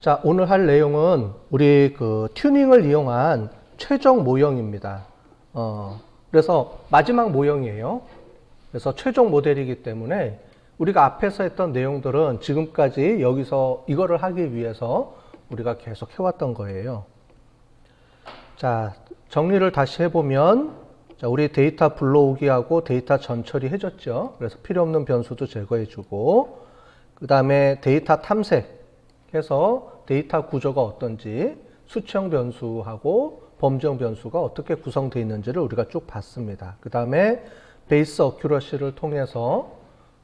자, 오늘 할 내용은 우리 튜닝을 이용한 최종 모형입니다. 그래서 마지막 모형이에요. 그래서 최종 모델이기 때문에 우리가 앞에서 했던 내용들은 지금까지 여기서 이거를 하기 위해서 우리가 계속 해왔던 거예요. 자, 정리를 다시 해보면, 자, 우리 데이터 불러오기하고 데이터 전처리 해줬죠. 그래서 필요 없는 변수도 제거해주고, 그 다음에 데이터 탐색해서 데이터 구조가 어떤지, 수치형 변수하고 범주형 변수가 어떻게 구성되어 있는지를 우리가 쭉 봤습니다. 그 다음에 베이스 어큐러시를 통해서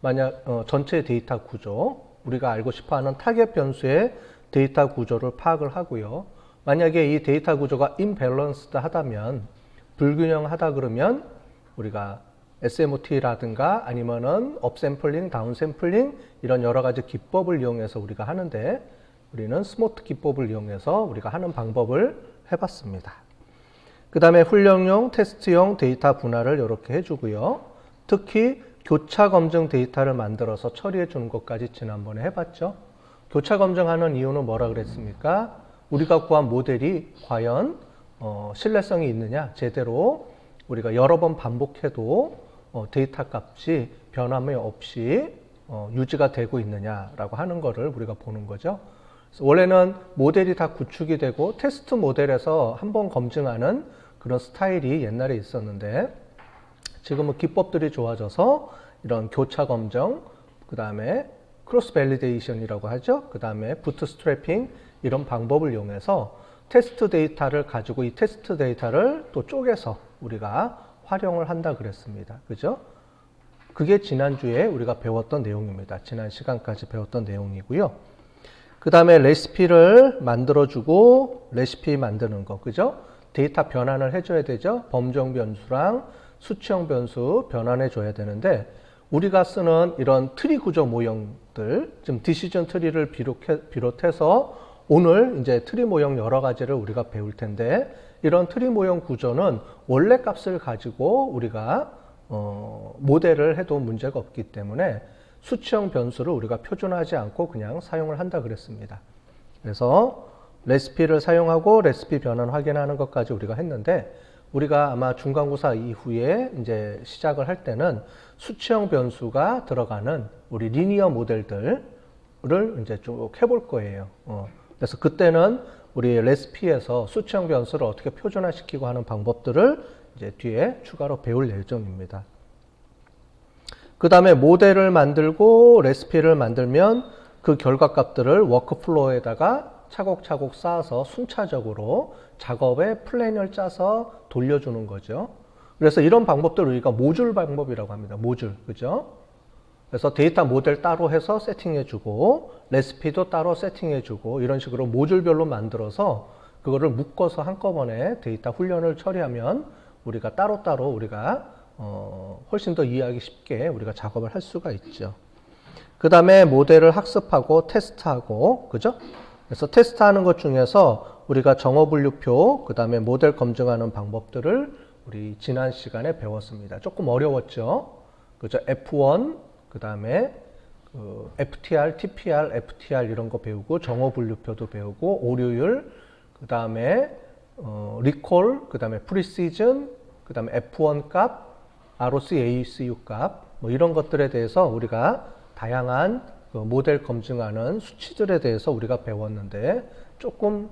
만약 전체 데이터 구조, 우리가 알고 싶어하는 타겟 변수의 데이터 구조를 파악을 하고요. 만약에 이 데이터 구조가 임밸런스드 하다면, 불균형하다 그러면 우리가 SMOT라든가 아니면은 업샘플링, 다운샘플링 이런 여러 가지 기법을 이용해서 우리가 하는데, 우리는 스모트 기법을 이용해서 우리가 하는 방법을 해봤습니다. 그 다음에 훈련용, 테스트용 데이터 분할을 이렇게 해주고요. 특히 교차 검증 데이터를 만들어서 처리해 주는 것까지 지난번에 해봤죠. 교차 검증하는 이유는 뭐라 그랬습니까? 우리가 구한 모델이 과연 신뢰성이 있느냐, 제대로 우리가 여러 번 반복해도 데이터 값이 변함이 없이 유지가 되고 있느냐라고 하는 거를 우리가 보는 거죠. 원래는 모델이 다 구축이 되고 테스트 모델에서 한번 검증하는 그런 스타일이 옛날에 있었는데, 지금은 기법들이 좋아져서 이런 교차 검증, 그 다음에 크로스 밸리데이션이라고 하죠. 그 다음에 부트스트래핑 이런 방법을 이용해서 테스트 데이터를 가지고 이 테스트 데이터를 또 쪼개서 우리가 활용을 한다 그랬습니다. 그죠? 그게 지난주에 우리가 배웠던 내용입니다. 지난 시간까지 배웠던 내용이고요. 그 다음에 레시피를 만들어주고 레시피 만드는 거, 그죠? 데이터 변환을 해줘야 되죠. 범주형 변수랑 수치형 변수 변환해줘야 되는데, 우리가 쓰는 이런 트리 구조 모형들, 지금 디시전 트리를 비롯해서 오늘 이제 트리 모형 여러 가지를 우리가 배울 텐데, 이런 트리 모형 구조는 원래 값을 가지고 우리가 모델을 해도 문제가 없기 때문에 수치형 변수를 우리가 표준화하지 않고 그냥 사용을 한다 그랬습니다. 그래서 레시피를 사용하고 레시피 변환 확인하는 것까지 우리가 했는데, 우리가 아마 중간고사 이후에 이제 시작을 할 때는 수치형 변수가 들어가는 우리 리니어 모델들을 이제 쭉 해볼 거예요. 그래서 그때는 우리 레시피에서 수치형 변수를 어떻게 표준화시키고 하는 방법들을 이제 뒤에 추가로 배울 예정입니다. 그 다음에 모델을 만들고 레시피를 만들면 그 결과값들을 워크플로우에다가 차곡차곡 쌓아서 순차적으로 작업의 플랜을 짜서 돌려주는 거죠. 그래서 이런 방법들을 우리가 모듈 방법이라고 합니다. 모듈, 그죠? 그래서 데이터 모델 따로 해서 세팅해주고 레시피도 따로 세팅해주고 이런 식으로 모듈별로 만들어서 그거를 묶어서 한꺼번에 데이터 훈련을 처리하면 우리가 따로따로 우리가 훨씬 더 이해하기 쉽게 우리가 작업을 할 수가 있죠. 그 다음에 모델을 학습하고 테스트하고, 그죠? 그래서 테스트하는 것 중에서 우리가 정어분류표, 그 다음에 모델 검증하는 방법들을 우리 지난 시간에 배웠습니다. 조금 어려웠죠? 그죠? F1, 그 다음에 FTR, TPR, FTR 이런 거 배우고, 정어분류표도 배우고, 오류율, 그 다음에 리콜, 그 다음에 프리시즌, 그 다음에 F1 값, ROC, AUCU 값, 뭐 이런 것들에 대해서 우리가 다양한 모델 검증하는 수치들에 대해서 우리가 배웠는데, 조금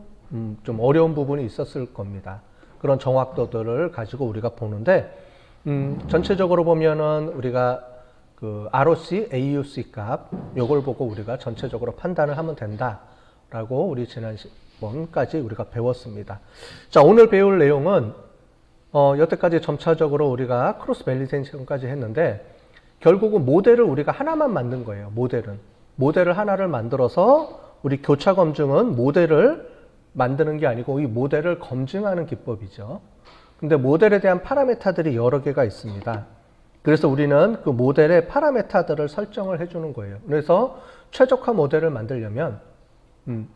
좀 어려운 부분이 있었을 겁니다. 그런 정확도들을 가지고 우리가 보는데, 전체적으로 보면은 우리가 그 ROC, AUC 값 요걸 보고 우리가 전체적으로 판단을 하면 된다라고 우리 지난번까지 우리가 배웠습니다. 자, 오늘 배울 내용은 여태까지 점차적으로 우리가 크로스 밸리데이션까지 했는데, 결국은 모델을 우리가 하나만 만든 거예요. 모델을 하나를 만들어서 우리 교차 검증은 모델을 만드는 게 아니고 이 모델을 검증하는 기법이죠. 근데 모델에 대한 파라메타들이 여러 개가 있습니다. 그래서 우리는 그 모델의 파라메타들을 설정을 해주는 거예요. 그래서 최적화 모델을 만들려면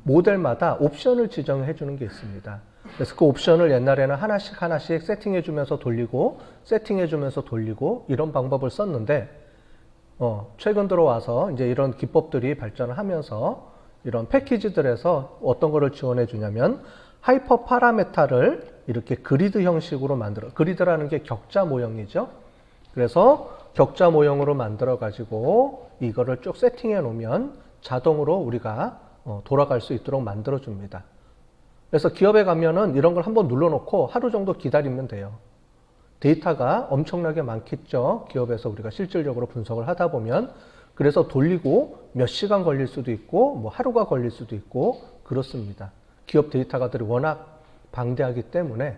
모델마다 옵션을 지정해 주는 게 있습니다. 그래서 그 옵션을 옛날에는 하나씩 세팅해 주면서 돌리고 세팅해 주면서 돌리고 이런 방법을 썼는데, 최근 들어와서 이제 이런 기법들이 발전을 하면서 이런 패키지들에서 어떤 거를 지원해 주냐면 하이퍼 파라메타를 이렇게 그리드 형식으로 만들어, 그리드라는 게 격자 모형이죠. 그래서 격자 모형으로 만들어 가지고 이거를 쭉 세팅해 놓으면 자동으로 우리가 돌아갈 수 있도록 만들어 줍니다. 그래서 기업에 가면은 이런 걸 한번 눌러 놓고 하루 정도 기다리면 돼요. 데이터가 엄청나게 많겠죠. 기업에서 우리가 실질적으로 분석을 하다 보면. 그래서 돌리고 몇 시간 걸릴 수도 있고 뭐 하루가 걸릴 수도 있고 그렇습니다. 기업 데이터가들이 워낙 방대하기 때문에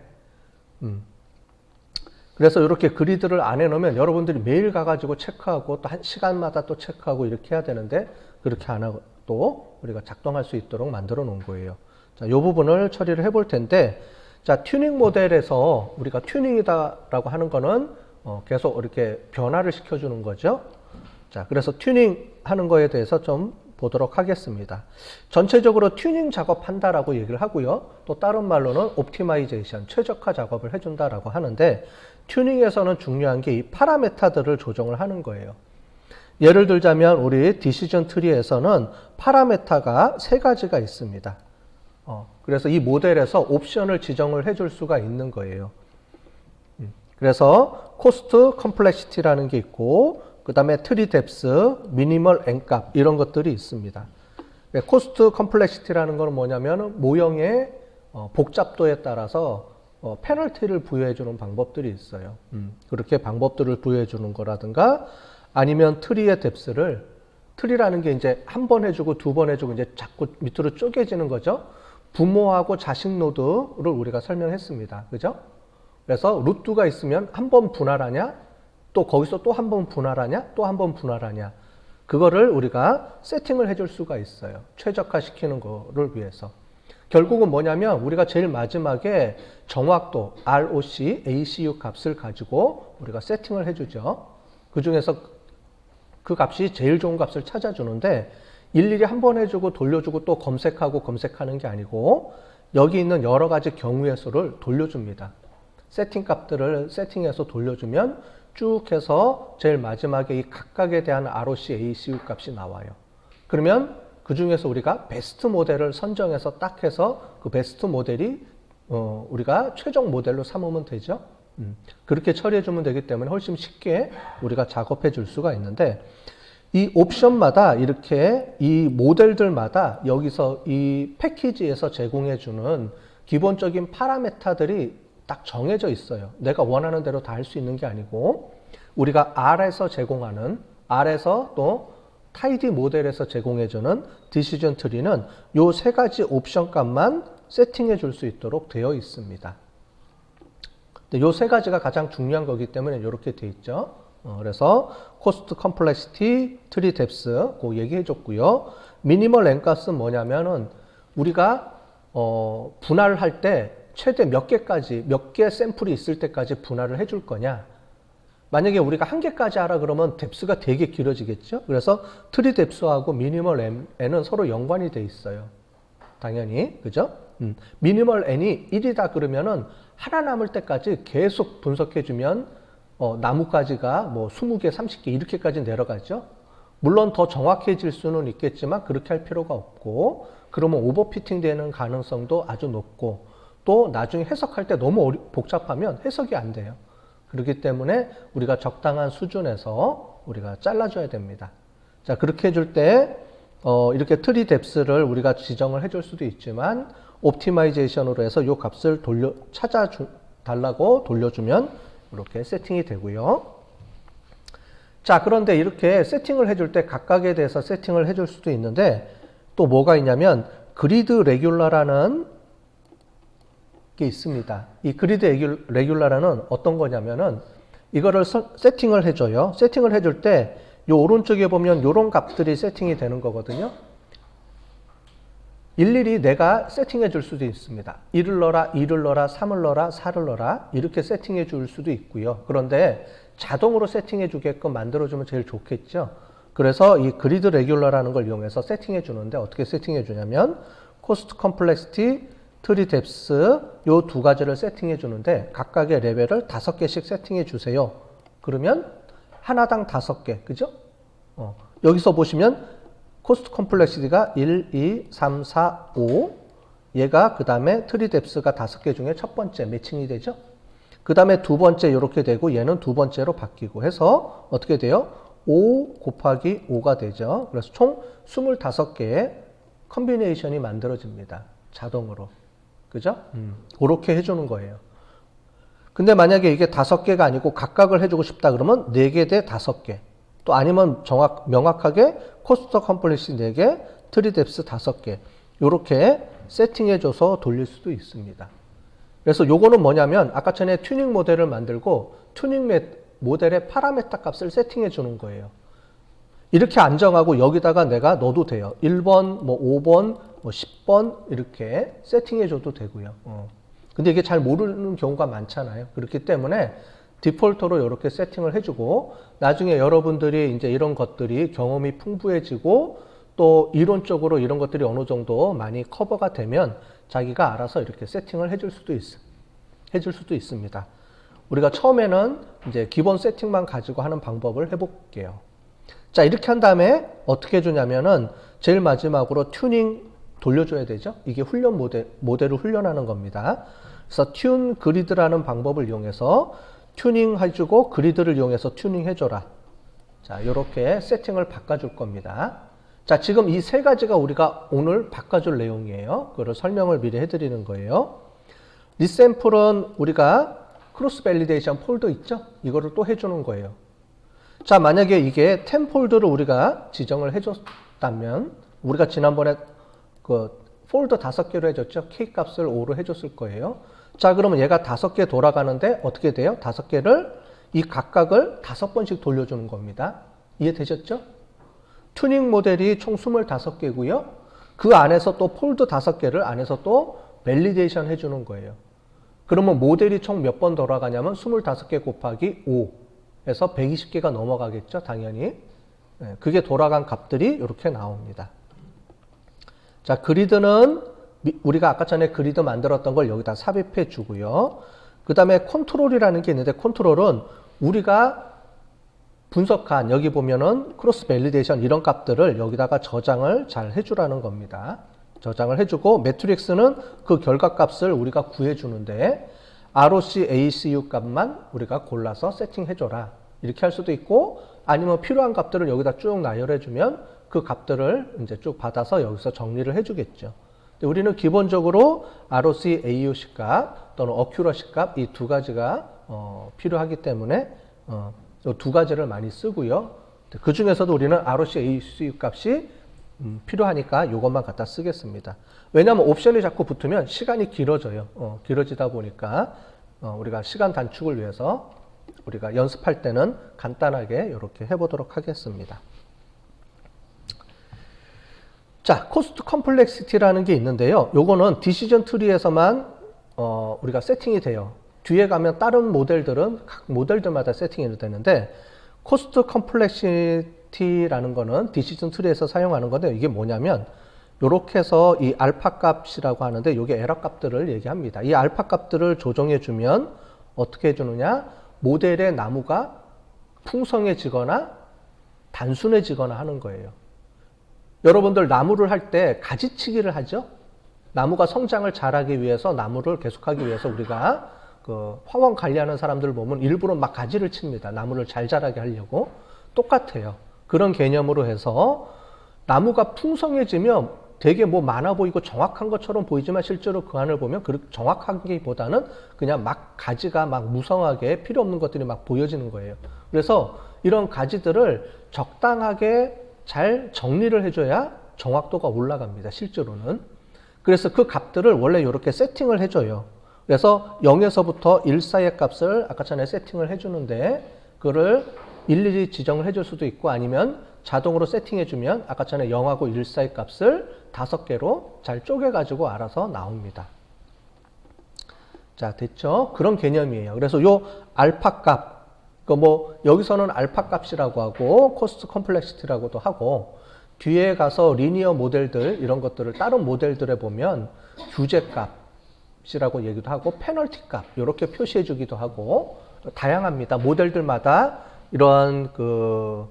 그래서 이렇게 그리드를 안 해놓으면 여러분들이 매일 가가지고 체크하고 또 한 시간마다 또 체크하고 이렇게 해야 되는데 그렇게 안 하고 또 우리가 작동할 수 있도록 만들어 놓은 거예요. 자, 이 부분을 처리를 해볼 텐데, 자, 튜닝 모델에서 우리가 튜닝이다라고 하는 거는 계속 이렇게 변화를 시켜주는 거죠. 자, 그래서 튜닝 하는 거에 대해서 좀 보도록 하겠습니다. 전체적으로 튜닝 작업한다라고 얘기를 하고요. 또 다른 말로는 옵티마이제이션, 최적화 작업을 해준다라고 하는데, 튜닝에서는 중요한 게 이 파라메타들을 조정을 하는 거예요. 예를 들자면 우리 디시전 트리에서는 파라메타가 3가지가 있습니다. 그래서 이 모델에서 옵션을 지정을 해줄 수가 있는 거예요. 그래서 코스트 컴플렉시티라는 게 있고 그 다음에 트리 뎁스, 미니멀 N값 이런 것들이 있습니다. 코스트 컴플렉시티라는 건 뭐냐면 모형의 복잡도에 따라서 페널티를 부여해 주는 방법들이 있어요. 그렇게 방법들을 부여해 주는 거라든가 아니면 트리의 뎁스를 트리라는 게 이제 한 번 해주고 두 번 해주고 이제 자꾸 밑으로 쪼개지는 거죠. 부모하고 자식 노드를 우리가 설명했습니다. 그죠? 그래서 루트가 있으면 한 번 분할하냐? 또 거기서 또 한 번 분할하냐? 또 한 번 분할하냐? 그거를 우리가 세팅을 해줄 수가 있어요. 최적화시키는 거를 위해서. 결국은 뭐냐면 우리가 제일 마지막에 정확도 ROC, ACU 값을 가지고 우리가 세팅을 해주죠. 그 중에서 그 값이 제일 좋은 값을 찾아주는데 일일이 한 번 해주고 돌려주고 또 검색하고 검색하는 게 아니고 여기 있는 여러 가지 경우의 수를 돌려줍니다. 세팅 값들을 세팅해서 돌려주면 쭉 해서 제일 마지막에 이 각각에 대한 ROC, ACU 값이 나와요. 그러면 그 중에서 우리가 베스트 모델을 선정해서 딱 해서 그 베스트 모델이 우리가 최종 모델로 삼으면 되죠. 그렇게 처리해 주면 되기 때문에 훨씬 쉽게 우리가 작업해 줄 수가 있는데 이 옵션마다 이렇게 이 모델들마다 여기서 이 패키지에서 제공해 주는 기본적인 파라메타들이 딱 정해져 있어요. 내가 원하는 대로 다 할 수 있는 게 아니고 우리가 R에서 제공하는 R에서 또 타이디 모델에서 제공해 주는 디시전 트리는 이 3가지 옵션 값만 세팅해 줄 수 있도록 되어 있습니다. 이 3가지가 가장 중요한 거기 때문에 이렇게 되어 있죠. 그래서 코스트 컴플렉시티, 트리 뎁스 그 얘기해 줬고요. 미니멀 N값은 뭐냐면은 우리가 분할을 할 때 최대 몇 개까지 몇 개 샘플이 있을 때까지 분할을 해줄 거냐. 만약에 우리가 1개까지 하라 그러면 뎁스가 되게 길어지겠죠. 그래서 트리 뎁스하고 미니멀 N은 서로 연관이 돼 있어요. 당연히 그죠? 미니멀 N이 1이다 그러면은 하나 남을 때까지 계속 분석해주면 나뭇가지가 뭐 20개, 30개 이렇게까지 내려가죠. 물론 더 정확해질 수는 있겠지만 그렇게 할 필요가 없고 그러면 오버피팅 되는 가능성도 아주 높고 또 나중에 해석할 때 너무 복잡하면 해석이 안 돼요. 그렇기 때문에 우리가 적당한 수준에서 우리가 잘라줘야 됩니다. 자, 그렇게 해줄 때 이렇게 트리 뎁스를 우리가 지정을 해줄 수도 있지만 옵티마이제이션으로 해서 이 값을 찾아달라고 돌려주면 이렇게 세팅이 되고요. 자, 그런데 이렇게 세팅을 해줄 때 각각에 대해서 세팅을 해줄 수도 있는데 또 뭐가 있냐면 그리드 레귤러라는 게 있습니다. 이 그리드 레귤러라는 어떤 거냐면은 이거를 세팅을 해줘요. 세팅을 해줄 때 이 오른쪽에 보면 이런 값들이 세팅이 되는 거거든요. 일일이 내가 세팅해 줄 수도 있습니다. 1을 넣어라, 2를 넣어라, 3을 넣어라, 4를 넣어라 이렇게 세팅해 줄 수도 있고요. 그런데 자동으로 세팅해 주게끔 만들어 주면 제일 좋겠죠. 그래서 이 그리드 레귤러라는 걸 이용해서 세팅해 주는데 어떻게 세팅해 주냐면 코스트 컴플렉시티, 트리 뎁스 이 2가지를 세팅해 주는데 각각의 레벨을 5개씩 세팅해 주세요. 그러면 하나당 5개, 그죠? 여기서 보시면 코스트 컴플렉시티가 1, 2, 3, 4, 5. 얘가 그 다음에 트리 뎁스가 5개 중에 첫 번째 매칭이 되죠. 그 다음에 두 번째 이렇게 되고 얘는 두 번째로 바뀌고 해서 어떻게 돼요? 5 곱하기 5가 되죠. 그래서 총 25개의 컨비네이션이 만들어집니다. 자동으로. 그죠? 그렇게 해주는 거예요. 근데 만약에 이게 5개가 아니고 각각을 해주고 싶다 그러면 4개 대 5개. 또 아니면 명확하게 코스트 컴플렉시 4개, 트리 뎁스 5개. 이렇게 세팅해줘서 돌릴 수도 있습니다. 그래서 요거는 뭐냐면 아까 전에 튜닝 모델을 만들고 튜닝 모델의 파라메타 값을 세팅해 주는 거예요. 이렇게 안 정하고 여기다가 내가 넣어도 돼요. 1번, 뭐 5번, 뭐 10번 이렇게 세팅해 줘도 되고요. 근데 이게 잘 모르는 경우가 많잖아요. 그렇기 때문에 디폴트로 이렇게 세팅을 해주고 나중에 여러분들이 이제 이런 것들이 경험이 풍부해지고 또 이론적으로 이런 것들이 어느 정도 많이 커버가 되면 자기가 알아서 이렇게 세팅을 해줄 수도 있습니다. 우리가 처음에는 이제 기본 세팅만 가지고 하는 방법을 해볼게요. 자, 이렇게 한 다음에 어떻게 해주냐면은 제일 마지막으로 튜닝 돌려줘야 되죠. 이게 훈련 모델을 훈련하는 겁니다. 그래서 튠 그리드라는 방법을 이용해서 튜닝 해주고 그리드를 이용해서 튜닝 해줘라. 자, 이렇게 세팅을 바꿔줄 겁니다. 자, 지금 이 세 가지가 우리가 오늘 바꿔줄 내용이에요. 그거를 설명을 미리 해드리는 거예요. 리샘플은 우리가 크로스 밸리데이션 폴더 있죠? 이거를 또 해주는 거예요. 자, 만약에 이게 10 폴더를 우리가 지정을 해줬다면 우리가 지난번에 그 폴더 5개로 해줬죠? K 값을 5로 해줬을 거예요. 자, 그러면 얘가 5개 돌아가는데 어떻게 돼요? 5개를 이 각각을 5번씩 돌려주는 겁니다. 이해되셨죠? 튜닝 모델이 총 25개고요. 그 안에서 또 폴더 5개를 안에서 또 밸리데이션 해주는 거예요. 그러면 모델이 총 몇 번 돌아가냐면 25개 곱하기 5 해서 120개가 넘어가겠죠. 당연히. 그게 돌아간 값들이 이렇게 나옵니다. 자, 그리드는 우리가 아까 전에 그리드 만들었던 걸 여기다 삽입해 주고요. 그 다음에 컨트롤이라는 게 있는데 컨트롤은 우리가 분석한 여기 보면은 크로스 밸리데이션 이런 값들을 여기다가 저장을 잘 해주라는 겁니다. 저장을 해주고 매트릭스는 그 결과값을 우리가 구해주는데 ROC, ACU 값만 우리가 골라서 세팅해줘라. 이렇게 할 수도 있고 아니면 필요한 값들을 여기다 쭉 나열해주면 그 값들을 이제 쭉 받아서 여기서 정리를 해주겠죠. 근데 우리는 기본적으로 ROC, AUC 값 또는 어큐러시 값 이 두 가지가 필요하기 때문에 이 두 가지를 많이 쓰고요. 그 중에서도 우리는 ROC, AUC 값이 필요하니까 이것만 갖다 쓰겠습니다. 왜냐하면 옵션이 자꾸 붙으면 시간이 길어져요. 길어지다 보니까 우리가 시간 단축을 위해서 우리가 연습할 때는 간단하게 이렇게 해보도록 하겠습니다. 자, 코스트 컴플렉시티라는 게 있는데요. 요거는 디시전 트리에서만 우리가 세팅이 돼요. 뒤에 가면 다른 모델들은 각 모델들마다 세팅이 되는데 코스트 컴플렉시티라는 거는 디시전 트리에서 사용하는 건데 이게 뭐냐면 이렇게 해서 이 알파 값이라고 하는데 이게 에러 값들을 얘기합니다. 이 알파 값들을 조정해 주면 어떻게 해주느냐? 모델의 나무가 풍성해지거나 단순해지거나 하는 거예요. 여러분들 나무를 할 때 가지치기를 하죠? 나무가 성장을 잘하기 위해서 나무를 계속하기 위해서 우리가 그 화원 관리하는 사람들 보면 일부러 막 가지를 칩니다. 나무를 잘 자라게 하려고. 똑같아요. 그런 개념으로 해서 나무가 풍성해지면 되게 뭐 많아 보이고 정확한 것처럼 보이지만 실제로 그 안을 보면 정확하기보다는 그냥 막 가지가 막 무성하게 필요 없는 것들이 막 보여지는 거예요. 그래서 이런 가지들을 적당하게 잘 정리를 해줘야 정확도가 올라갑니다. 실제로는. 그래서 그 값들을 원래 이렇게 세팅을 해줘요. 그래서 0에서부터 1 사이의 값을 아까 전에 세팅을 해주는데 그거를 일일이 지정을 해줄 수도 있고 아니면 자동으로 세팅해주면 아까 전에 0하고 1 사이 값을 5개로 잘 쪼개가지고 알아서 나옵니다. 자, 됐죠? 그런 개념이에요. 그래서 요 알파 값, 뭐 여기서는 알파 값이라고 하고 코스트 컴플렉시티라고도 하고 뒤에 가서 리니어 모델들 이런 것들을 다른 모델들에 보면 규제 값이라고 얘기도 하고 페널티 값 이렇게 표시해 주기도 하고 다양합니다. 모델들마다 이런 그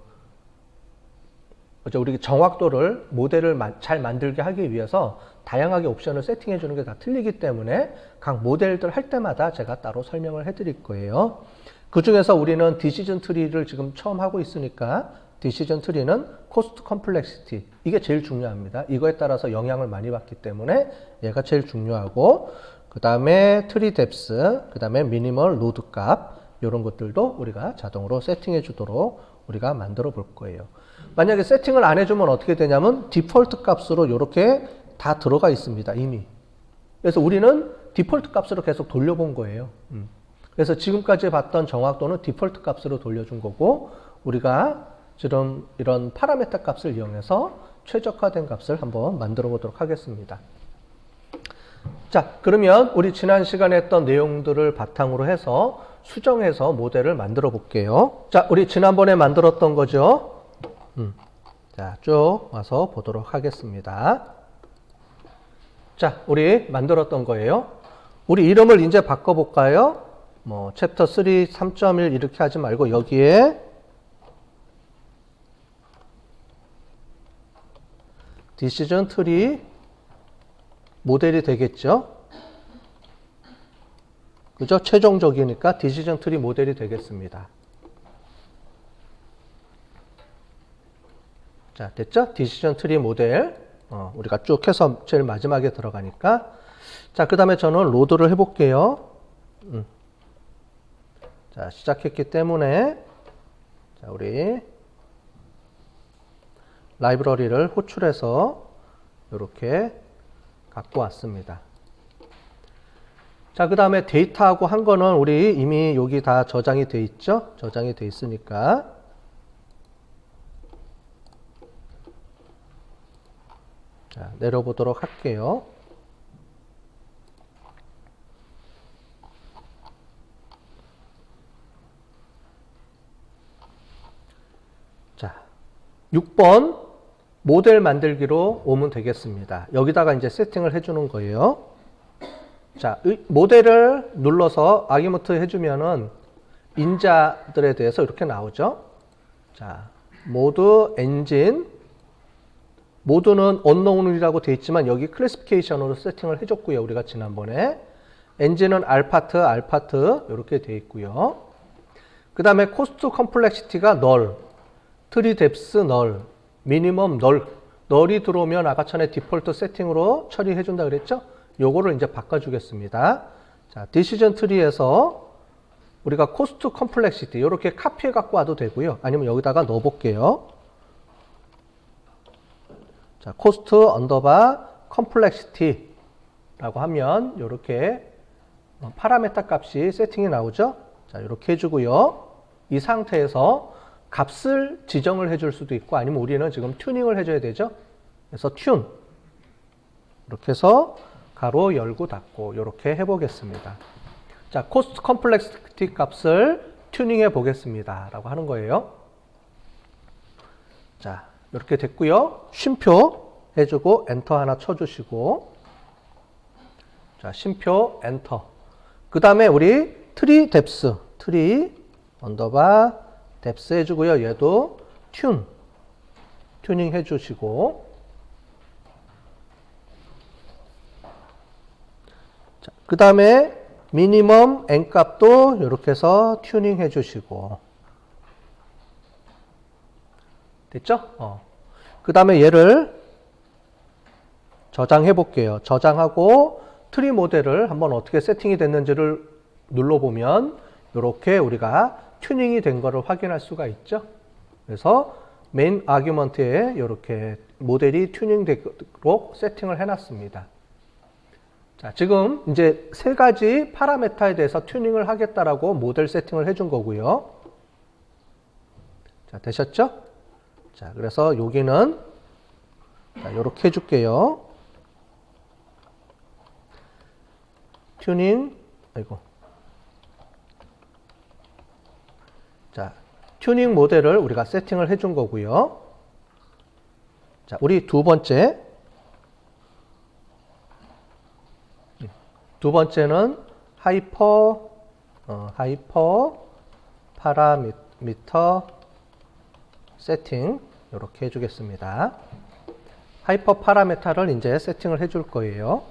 우리 정확도를 모델을 잘 만들게 하기 위해서 다양하게 옵션을 세팅해 주는 게 다 틀리기 때문에 각 모델들 할 때마다 제가 따로 설명을 해 드릴 거예요. 그 중에서 우리는 디시전 트리를 지금 처음 하고 있으니까 디시전 트리는 코스트 컴플렉시티 이게 제일 중요합니다. 이거에 따라서 영향을 많이 받기 때문에 얘가 제일 중요하고 그 다음에 트리 뎁스, 그 다음에 미니멀 로드 값 이런 것들도 우리가 자동으로 세팅해 주도록 우리가 만들어 볼 거예요. 만약에 세팅을 안 해주면 어떻게 되냐면 디폴트 값으로 이렇게 다 들어가 있습니다. 이미. 그래서 우리는 디폴트 값으로 계속 돌려본 거예요. 그래서 지금까지 봤던 정확도는 디폴트 값으로 돌려준 거고 우리가 지금 이런 파라메타 값을 이용해서 최적화된 값을 한번 만들어 보도록 하겠습니다. 자, 그러면 우리 지난 시간에 했던 내용들을 바탕으로 해서 수정해서 모델을 만들어 볼게요. 자, 우리 지난번에 만들었던 거죠. 자, 쭉 와서 보도록 하겠습니다. 자, 우리 만들었던 거예요. 우리 이름을 이제 바꿔볼까요? 뭐, 챕터 3, 3.1 이렇게 하지 말고 여기에 디시전 트리 모델이 되겠죠? 그죠? 최종적이니까 디시전 트리 모델이 되겠습니다. 자, 됐죠? 디시전 트리 모델. 우리가 쭉 해서 제일 마지막에 들어가니까. 자, 그 다음에 저는 로드를 해볼게요. 자, 시작했기 때문에. 자, 우리 라이브러리를 호출해서 이렇게 갖고 왔습니다. 자, 그 다음에 데이터하고 한 거는 우리 이미 여기 다 저장이 돼 있죠? 저장이 돼 있으니까. 자, 내려보도록 할게요. 자, 6번 모델 만들기로 오면 되겠습니다. 여기다가 이제 세팅을 해주는 거예요. 자, 모델을 눌러서 아기먼트 해주면은 인자들에 대해서 이렇게 나오죠. 자, 모드 엔진 모드는 언노운이라고 되어 있지만 여기 클래시피케이션으로 세팅을 해줬고요. 우리가 지난번에 엔진은 알파트 이렇게 되어 있고요. 그 다음에 코스트 컴플렉시티가 널, 트리 뎁스 널, 미니멈 널이 들어오면 아까 전에 디폴트 세팅으로 처리해 준다 그랬죠? 요거를 이제 바꿔주겠습니다. 자, 디시전 트리에서 우리가 코스트 컴플렉시티 이렇게 카피해 갖고 와도 되고요. 아니면 여기다가 넣어 볼게요. 자, 코스트 언더바 컴플렉시티라고 하면 이렇게 파라메타 값이 세팅이 나오죠. 자, 이렇게 해주고요. 이 상태에서 값을 지정을 해줄 수도 있고 아니면 우리는 지금 튜닝을 해줘야 되죠. 그래서 튠 이렇게 해서 가로 열고 닫고 이렇게 해보겠습니다. 자, 코스트 컴플렉시티 값을 튜닝해 보겠습니다 라고 하는 거예요. 자, 이렇게 됐고요. 쉼표 해주고 엔터 하나 쳐주시고 자, 쉼표 엔터. 그 다음에 우리 트리 뎁스 트리 언더바 뎁스 해주고요. 얘도 튜닝 해주시고 자, 그 다음에 미니멈 n 값도 이렇게 해서 튜닝 해주시고 됐죠? 그 다음에 얘를 저장해 볼게요. 저장하고 트리 모델을 한번 어떻게 세팅이 됐는지를 눌러보면 이렇게 우리가 튜닝이 된 거를 확인할 수가 있죠. 그래서 메인 아규먼트에 이렇게 모델이 튜닝되도록 세팅을 해놨습니다. 자, 지금 이제 세 가지 파라메타에 대해서 튜닝을 하겠다라고 모델 세팅을 해준 거고요. 자, 되셨죠? 자, 그래서 여기는 자, 이렇게 해줄게요. 튜닝, 자, 튜닝 모델을 우리가 세팅을 해준 거고요. 자, 우리 두 번째는 하이퍼 파라미터 세팅. 이렇게 해주겠습니다. 하이퍼 파라메타를 이제 세팅을 해줄 거예요.